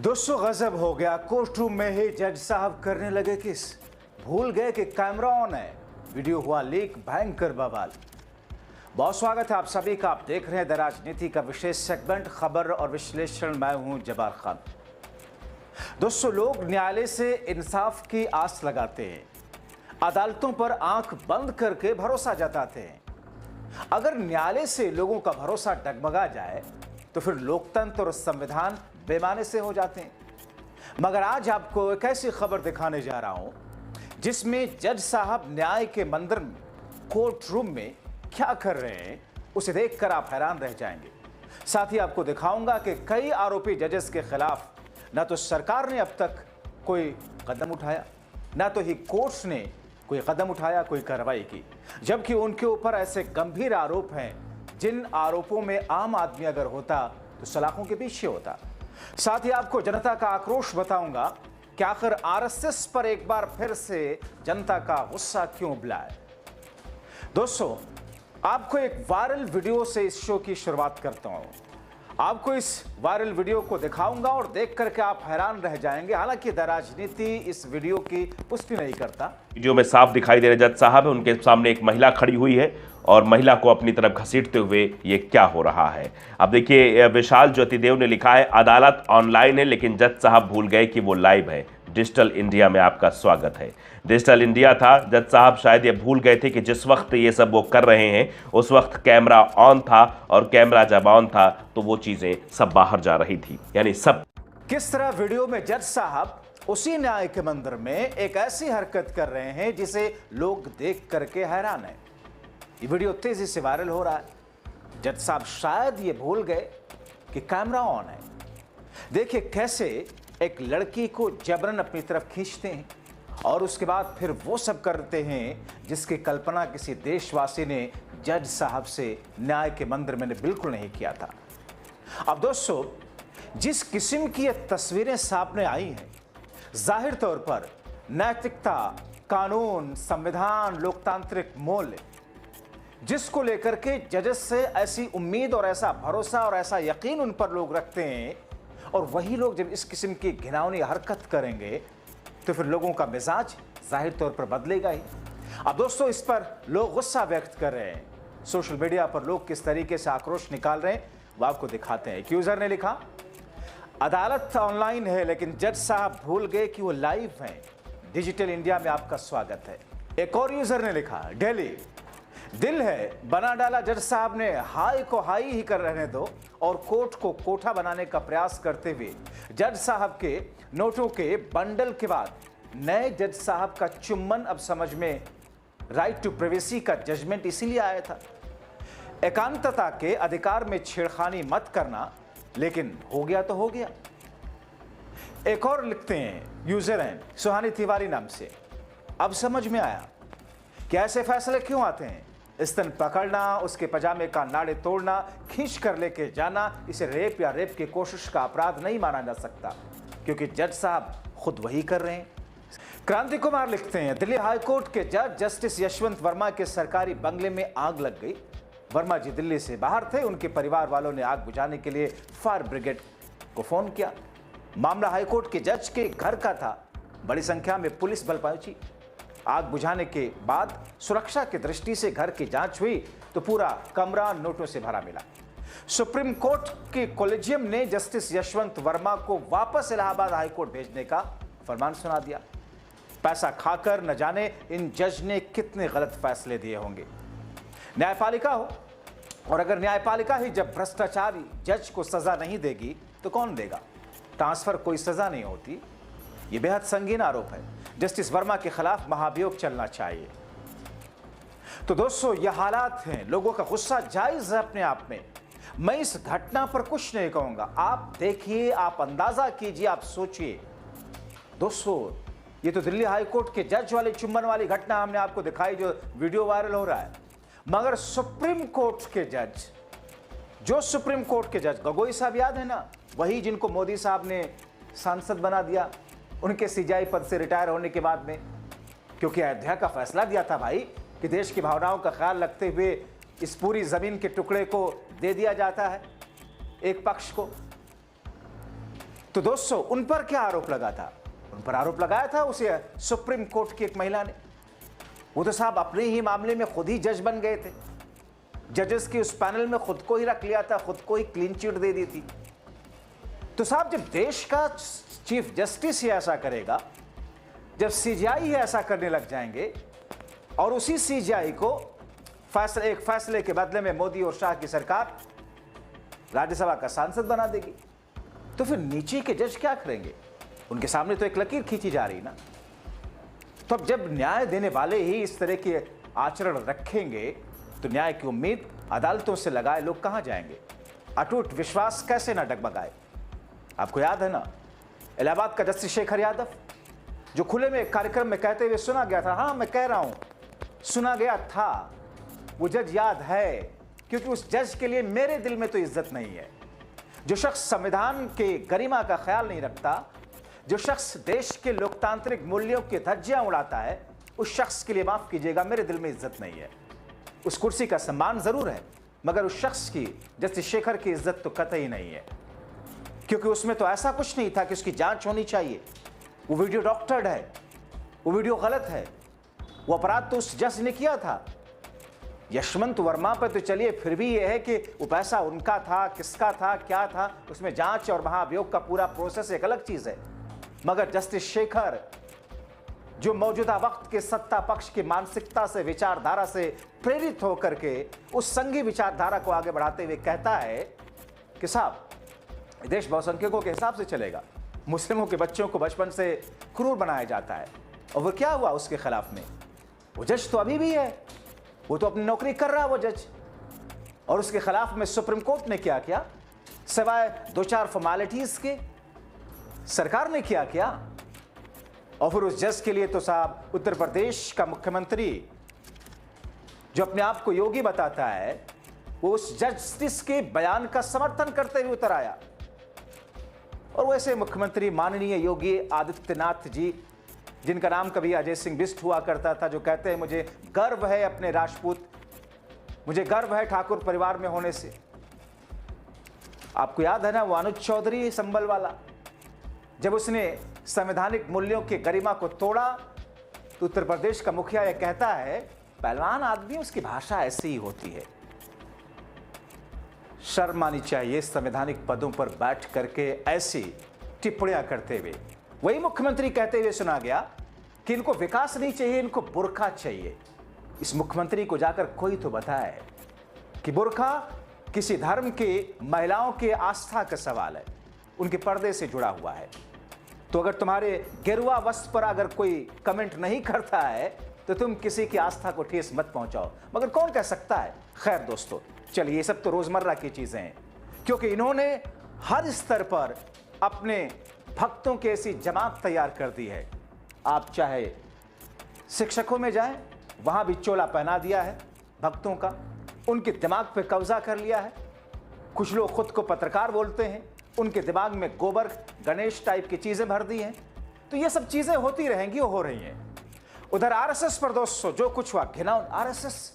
दोस्तों गजब हो गया। कोर्ट रूम में ही जज साहब करने लगे किस, भूल गए कि कैमरा ऑन है। वीडियो हुआ लीक, भयंकर बवाल। बहुत स्वागत है आप सभी का। आप देख रहे हैं द राजनीति का विशेष सेगमेंट खबर और विश्लेषण। मैं हूं जब्बार खान। दोस्तों, लोग न्यायालय से इंसाफ की आस लगाते हैं, अदालतों पर आंख बंद करके भरोसा जताते हैं। अगर न्यायालय से लोगों का भरोसा डगमगा जाए तो फिर लोकतंत्र और संविधान बेमाने से हो जाते हैं। मगर आज आपको एक ऐसी खबर दिखाने जा रहा हूं जिसमें जज साहब न्याय के मंदिर में, कोर्ट रूम में क्या कर रहे हैं, उसे देखकर आप हैरान रह जाएंगे। साथ ही आपको दिखाऊंगा कि कई आरोपी जजेस के खिलाफ ना तो सरकार ने अब तक कोई कदम उठाया, ना तो ही कोर्ट्स ने कोई कदम उठाया, कोई कार्रवाई की, जबकि उनके ऊपर ऐसे गंभीर आरोप हैं जिन आरोपों में आम आदमी अगर होता तो सलाखों के पीछे होता। साथ ही आपको जनता का आक्रोश बताऊंगा कि आखिर आरएसएस पर एक बार फिर से जनता का गुस्सा क्यों उबला है। दोस्तों, आपको एक वायरल वीडियो से इस शो की शुरुआत करता हूं। आपको इस वायरल वीडियो को दिखाऊंगा और देख करके आप हैरान रह जाएंगे। हालांकि द राजनीति इस वीडियो की पुष्टि नहीं करता। वीडियो में साफ दिखाई दे रहे जज साहब है, उनके सामने एक महिला खड़ी हुई है और महिला को अपनी तरफ घसीटते हुए ये क्या हो रहा है। अब देखिए, विशाल ज्योतिदेव ने लिखा है, अदालत ऑनलाइन है लेकिन जज साहब भूल गए कि वो लाइव है। डिजिटल इंडिया में आपका स्वागत है। डिजिटल इंडिया था, जज साहब शायद ये भूल गए थे कि जिस वक्त ये सब वो कर रहे हैं उस वक्त कैमरा ऑन था, और कैमरा जब ऑन था तो वो चीजें सब बाहर जा रही थी, यानी सब। किस तरह वीडियो में जज साहब उसी न्याय के मंदिर में एक ऐसी हरकत कर रहे हैं जिसे लोग देख करके हैरान है। ये वीडियो तेजी से वायरल हो रहा है। जज साहब शायद ये भूल गए कि कैमरा ऑन है। देखिए कैसे एक लड़की को जबरन अपनी तरफ खींचते हैं और उसके बाद फिर वो सब करते हैं जिसकी कल्पना किसी देशवासी ने जज साहब से न्याय के मंदिर में बिल्कुल नहीं किया था। अब दोस्तों, जिस किस्म की ये तस्वीरें सामने आई हैं, जाहिर तौर पर नैतिकता, कानून, संविधान, लोकतांत्रिक मूल्य, जिसको लेकर के जजेस से ऐसी उम्मीद और ऐसा भरोसा और ऐसा यकीन उन पर लोग रखते हैं, और वही लोग जब इस किस्म की घिनौनी हरकत करेंगे तो फिर लोगों का मिजाज जाहिर तौर पर बदलेगा ही। अब दोस्तों, इस पर लोग गुस्सा व्यक्त कर रहे हैं। सोशल मीडिया पर लोग किस तरीके से आक्रोश निकाल रहे हैं वो आपको दिखाते हैं। एक यूजर ने लिखा, अदालत ऑनलाइन है लेकिन जज साहब भूल गए कि वो लाइव हैं। डिजिटल इंडिया में आपका स्वागत है। एक और यूजर ने लिखा, दिल्ली दिल है बना डाला जज साहब ने, हाई को हाई ही कर रहने दो और कोर्ट को कोठा बनाने का प्रयास करते हुए जज साहब के नोटों के बंडल के बाद नए जज साहब का चुम्बन अब समझ में, राइट टू प्राइवेसी का जजमेंट इसीलिए आया था। एकांतता के अधिकार में छेड़खानी मत करना, लेकिन हो गया तो हो गया। एक और लिखते हैं, यूजर हैं सुहानी तिवारी नाम से, अब समझ में आया कि ऐसे फैसले क्यों आते हैं। स्तन पकड़ना, उसके पजामे का नाड़े तोड़ना, खींच कर लेके जाना, इसे रेप या रेप की कोशिश का अपराध नहीं माना जा सकता क्योंकि जज साहब खुद वही कर रहे हैं। क्रांति कुमार लिखते हैं, दिल्ली हाईकोर्ट के जज जस्टिस यशवंत वर्मा के सरकारी बंगले में आग लग गई। वर्मा जी दिल्ली से बाहर थे। उनके परिवार वालों ने आग बुझाने के लिए फायर ब्रिगेड को फोन किया। मामला हाईकोर्ट के जज के घर का था। बड़ी संख्या में पुलिस बल पहुंची। आग बुझाने के बाद सुरक्षा की दृष्टि से घर की जांच हुई तो पूरा कमरा नोटों से भरा मिला। सुप्रीम कोर्ट के कॉलेजियम ने जस्टिस यशवंत वर्मा को वापस इलाहाबाद हाईकोर्ट भेजने का फरमान सुना दिया। पैसा खाकर न जाने इन जज ने कितने गलत फैसले दिए होंगे। न्यायपालिका हो, और अगर न्यायपालिका ही जब भ्रष्टाचारी जज को सजा नहीं देगी तो कौन देगा। ट्रांसफर कोई सजा नहीं होती। यह बेहद संगीन आरोप है। जस्टिस वर्मा के खिलाफ महाभियोग चलना चाहिए। तो दोस्तों, यह हालात हैं। लोगों का गुस्सा जायज है अपने आप में। मैं इस घटना पर कुछ नहीं कहूंगा। आप देखिए, आप अंदाजा कीजिए, आप सोचिए। दोस्तों, ये तो दिल्ली हाईकोर्ट के जज वाली चुम्बन वाली घटना हमने आपको दिखाई, जो वीडियो वायरल हो रहा है। मगर सुप्रीम कोर्ट के जज, जो सुप्रीम कोर्ट के जज गगोई साहब याद है ना, वही जिनको मोदी साहब ने सांसद बना दिया उनके सीजीआई पद से रिटायर होने के बाद में, क्योंकि अयोध्या का फैसला दिया था भाई कि देश की भावनाओं का ख्याल रखते हुए इस पूरी जमीन के टुकड़े को दे दिया जाता है एक पक्ष को। तो दोस्तों उन पर क्या आरोप लगा था? उन पर आरोप लगाया था उसे सुप्रीम कोर्ट की एक महिला ने। वो तो साहब अपने ही मामले में खुद ही जज बन गए थे, जजेस के उस पैनल में खुद को ही रख लिया था, खुद को ही क्लीन चिट दे दी थी। तो साहब जब देश का चीफ जस्टिस ही ऐसा करेगा, जब सीजीआई ही ऐसा करने लग जाएंगे और उसी सीजीआई को एक फैसले के बदले में मोदी और शाह की सरकार राज्यसभा का सांसद बना देगी, तो फिर नीचे के जज क्या करेंगे? उनके सामने तो एक लकीर खींची जा रही ना। तो अब जब न्याय देने वाले ही इस तरह के आचरण रखेंगे तो न्याय की उम्मीद अदालतों से लगाए लोग कहां जाएंगे? अटूट विश्वास कैसे ना डगमगाए? आपको याद है ना इलाहाबाद का जस्टिस शेखर यादव, जो खुले में एक कार्यक्रम में कहते हुए सुना गया था, हां मैं कह रहा हूं सुना गया था, वो जज याद है, क्योंकि उस जज के लिए मेरे दिल में तो इज्जत नहीं है। जो शख्स संविधान के गरिमा का ख्याल नहीं रखता, जो शख्स देश के लोकतांत्रिक मूल्यों की धज्जियां उड़ाता है, उस शख्स के लिए माफ कीजिएगा मेरे दिल में इज्जत नहीं है। उस कुर्सी का सम्मान जरूर है, मगर उस शख्स की जस्टिस शेखर की इज्जत तो कतई नहीं है, क्योंकि उसमें तो ऐसा कुछ नहीं था कि उसकी जांच होनी चाहिए। वो वीडियो डॉक्टर्ड है, वो वीडियो गलत है, वो अपराध तो उस जज ने किया था। यशवंत वर्मा पर तो चलिए फिर भी यह है कि वो पैसा उनका था, किसका था, क्या था, उसमें जांच और महाभियोग का पूरा प्रोसेस एक अलग चीज है। मगर जस्टिस शेखर जो मौजूदा वक्त के सत्ता पक्ष की मानसिकता से, विचारधारा से प्रेरित होकर के उस संघी विचारधारा को आगे बढ़ाते हुए कहता है कि साहब देश बहुसंख्यकों के हिसाब से चलेगा, मुस्लिमों के बच्चों को बचपन से क्रूर बनाया जाता है। और वो क्या हुआ उसके खिलाफ में? वो जज तो अभी भी है, वो तो अपनी नौकरी कर रहा है वो जज। और उसके खिलाफ में सुप्रीम कोर्ट ने क्या किया? सिवाय 2-4 फॉर्मेलिटीज के सरकार ने क्या? और फिर उस जज के लिए तो साहब उत्तर प्रदेश का मुख्यमंत्री, जो अपने आप को योगी बताता है, वो उस जस्टिस के बयान का समर्थन करते हुए उतर आया। और वैसे मुख्यमंत्री माननीय योगी आदित्यनाथ जी, जिनका नाम कभी अजय सिंह बिष्ट हुआ करता था, जो कहते हैं मुझे गर्व है अपने राजपूत, मुझे गर्व है ठाकुर परिवार में होने से। आपको याद है ना वो अनुज चौधरी संभल वाला, जब उसने संवैधानिक मूल्यों की गरिमा को तोड़ा तो उत्तर प्रदेश का मुखिया यह कहता है पहलवान आदमी, उसकी भाषा ऐसी ही होती है। शर्म आनी चाहिए संवैधानिक पदों पर बैठ करके ऐसी टिप्पणियां करते हुए। वही मुख्यमंत्री कहते हुए सुना गया कि इनको विकास नहीं चाहिए, इनको बुर्का चाहिए। इस मुख्यमंत्री को जाकर कोई तो बताए कि बुर्का किसी धर्म के महिलाओं के आस्था का सवाल है, उनके पर्दे से जुड़ा हुआ है। तो अगर तुम्हारे गेरुआ वस्त्र पर अगर कोई कमेंट नहीं करता है तो तुम किसी की आस्था को ठेस मत पहुंचाओ। मगर कौन कह सकता है? खैर दोस्तों, चलिए ये सब तो रोजमर्रा की चीजें हैं, क्योंकि इन्होंने हर स्तर पर अपने भक्तों की ऐसी जमात तैयार कर दी है। आप चाहे शिक्षकों में जाएं, वहां भी चोला पहना दिया है भक्तों का, उनके दिमाग पे कब्जा कर लिया है। कुछ लोग खुद को पत्रकार बोलते हैं, उनके दिमाग में गोबर गणेश टाइप की चीजें भर दी हैं। तो ये सब चीजें होती रहेंगी और हो रही हैं। उधर आरएसएस पर दोस्तों जो कुछ हुआ, घिनौना आरएसएस,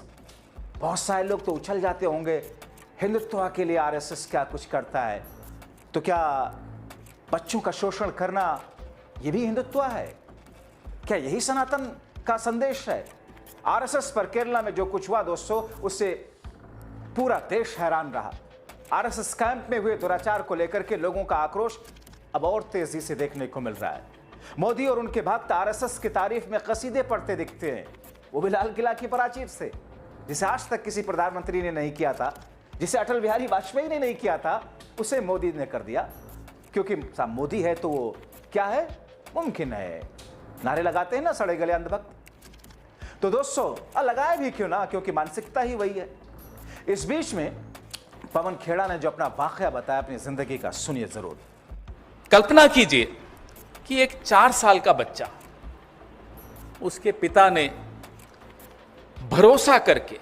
बहुत सारे लोग तो उछल जाते होंगे हिंदुत्व के लिए आरएसएस क्या कुछ करता है, तो क्या बच्चों का शोषण करना ये भी हिंदुत्व है? क्या यही सनातन का संदेश है? आरएसएस पर केरला में जो कुछ हुआ दोस्तों, उससे पूरा देश हैरान रहा। आरएसएस कैंप में हुए दुराचार को लेकर के लोगों का आक्रोश अब और तेजी से देखने को मिल रहा है। मोदी और उनके भक्त आरएसएस की तारीफ में कसीदे पढ़ते दिखते हैं, वो भी लाल किला की प्राचीर से, जिसे आज तक किसी प्रधानमंत्री ने नहीं किया था, जिसे अटल बिहारी वाजपेयी ने नहीं किया था, उसे मोदी ने कर दिया। क्योंकि मोदी है तो वो क्या है, मुमकिन है। नारे लगाते हैं ना सड़े गले अंधभक्त। तो दोस्तों लगाए भी क्यों ना, क्योंकि मानसिकता ही वही है। इस बीच में पवन खेड़ा ने जो अपना वाकया बताया अपनी जिंदगी का, सुनिए जरूर। कल्पना कीजिए कि एक 4 साल का बच्चा, उसके पिता ने भरोसा करके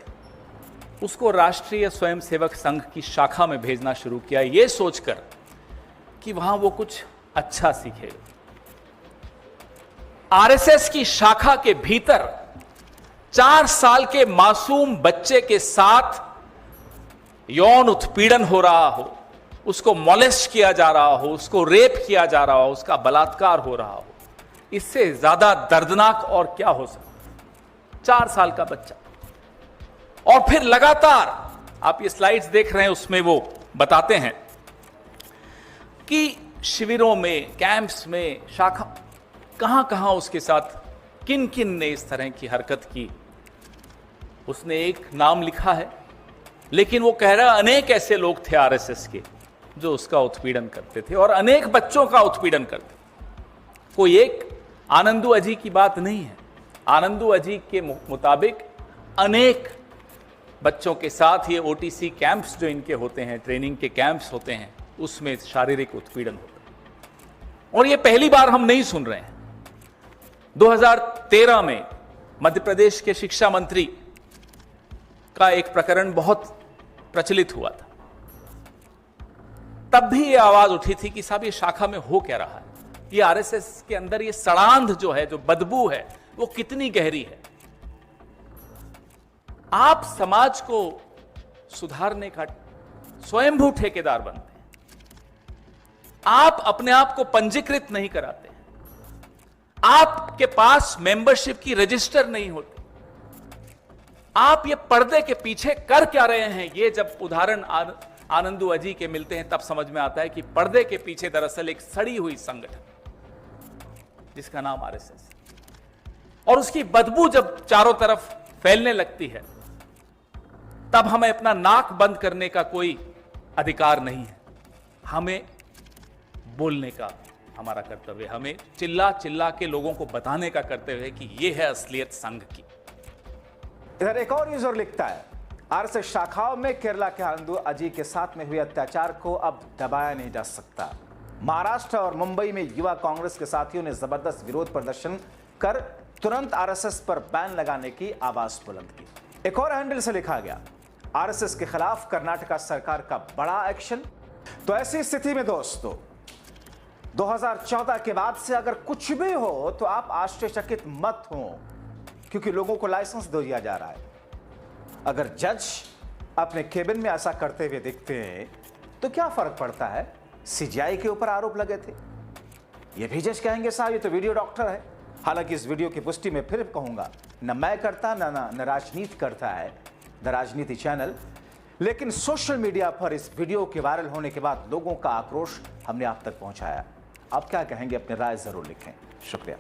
उसको राष्ट्रीय स्वयंसेवक संघ की शाखा में भेजना शुरू किया, यह सोचकर कि वहां वो कुछ अच्छा सीखेगा। आरएसएस की शाखा के भीतर 4 साल के मासूम बच्चे के साथ यौन उत्पीड़न हो रहा हो, उसको मॉलेस्ट किया जा रहा हो, उसको रेप किया जा रहा हो, उसका बलात्कार हो रहा हो, इससे ज्यादा दर्दनाक और क्या हो सकता। 4 साल का बच्चा। और फिर लगातार आप ये स्लाइड्स देख रहे हैं, उसमें वो बताते हैं कि शिविरों में, कैंप्स में, शाखा, कहां कहां उसके साथ किन किन ने इस तरह की हरकत की। उसने एक नाम लिखा है, लेकिन वो कह रहा है अनेक ऐसे लोग थे आरएसएस के जो उसका उत्पीड़न करते थे और अनेक बच्चों का उत्पीड़न करते थे। कोई एक आनंदू अजी की बात नहीं है। आनंदू अजी के मुताबिक अनेक बच्चों के साथ ये ओटीसी कैंप्स जो इनके होते हैं, ट्रेनिंग के कैंप्स होते हैं, उसमें शारीरिक उत्पीड़न होता है। और ये पहली बार हम नहीं सुन रहे हैं। 2013 में मध्य प्रदेश के शिक्षा मंत्री का एक प्रकरण बहुत प्रचलित हुआ था। तब भी ये आवाज उठी थी कि साहब ये शाखा में हो क्या रहा है, ये आरएसएस के अंदर ये सड़ांध जो है, जो बदबू है, वो कितनी गहरी है। आप समाज को सुधारने का स्वयंभू ठेकेदार बनते हैं। आप अपने आप को पंजीकृत नहीं कराते हैं। आपके पास मेंबरशिप की रजिस्टर नहीं होती। आप ये पर्दे के पीछे कर क्या रहे हैं, ये जब उदाहरण आनंदू अजी के मिलते हैं तब समझ में आता है कि पर्दे के पीछे दरअसल एक सड़ी हुई संगठन जिसका नाम आरएसएस, और उसकी बदबू जब चारों तरफ फैलने लगती है तब हमें अपना नाक बंद करने का कोई अधिकार नहीं है। हमें बोलने का हमारा कर्तव्य, हमें चिल्ला चिल्ला के लोगों को बताने का कर्तव्य है कि यह है असलियत संघ की। इधर एक और यूजर लिखता है, आरएसएस शाखाओं में केरला के आनंदू अजी के साथ में हुए अत्याचार को अब दबाया नहीं जा सकता। महाराष्ट्र और मुंबई में युवा कांग्रेस के साथियों ने जबरदस्त विरोध प्रदर्शन कर तुरंत आरएसएस पर बैन लगाने की आवाज बुलंद की। एक और हैंडल से लिखा गया, आरएसएस के खिलाफ कर्नाटक सरकार का बड़ा एक्शन। तो ऐसी स्थिति में दोस्तों 2014 के बाद से अगर कुछ भी हो तो आप आश्चर्यचकित मत हो, क्योंकि लोगों को लाइसेंस दे दिया जा रहा है। अगर जज अपने केबिन में ऐसा करते हुए दिखते हैं तो क्या फर्क पड़ता है, सीजीआई के ऊपर आरोप लगे थे, ये भी जज कहेंगे साहब ये तो वीडियो डॉक्टर है। हालांकि इस वीडियो की पुष्टि मैं फिर कहूंगा, न मैं करता न राजनीति करता है द राजनीति चैनल, लेकिन सोशल मीडिया पर इस वीडियो के वायरल होने के बाद लोगों का आक्रोश हमने आप तक पहुंचाया। आप क्या कहेंगे, अपनी राय जरूर लिखें। शुक्रिया।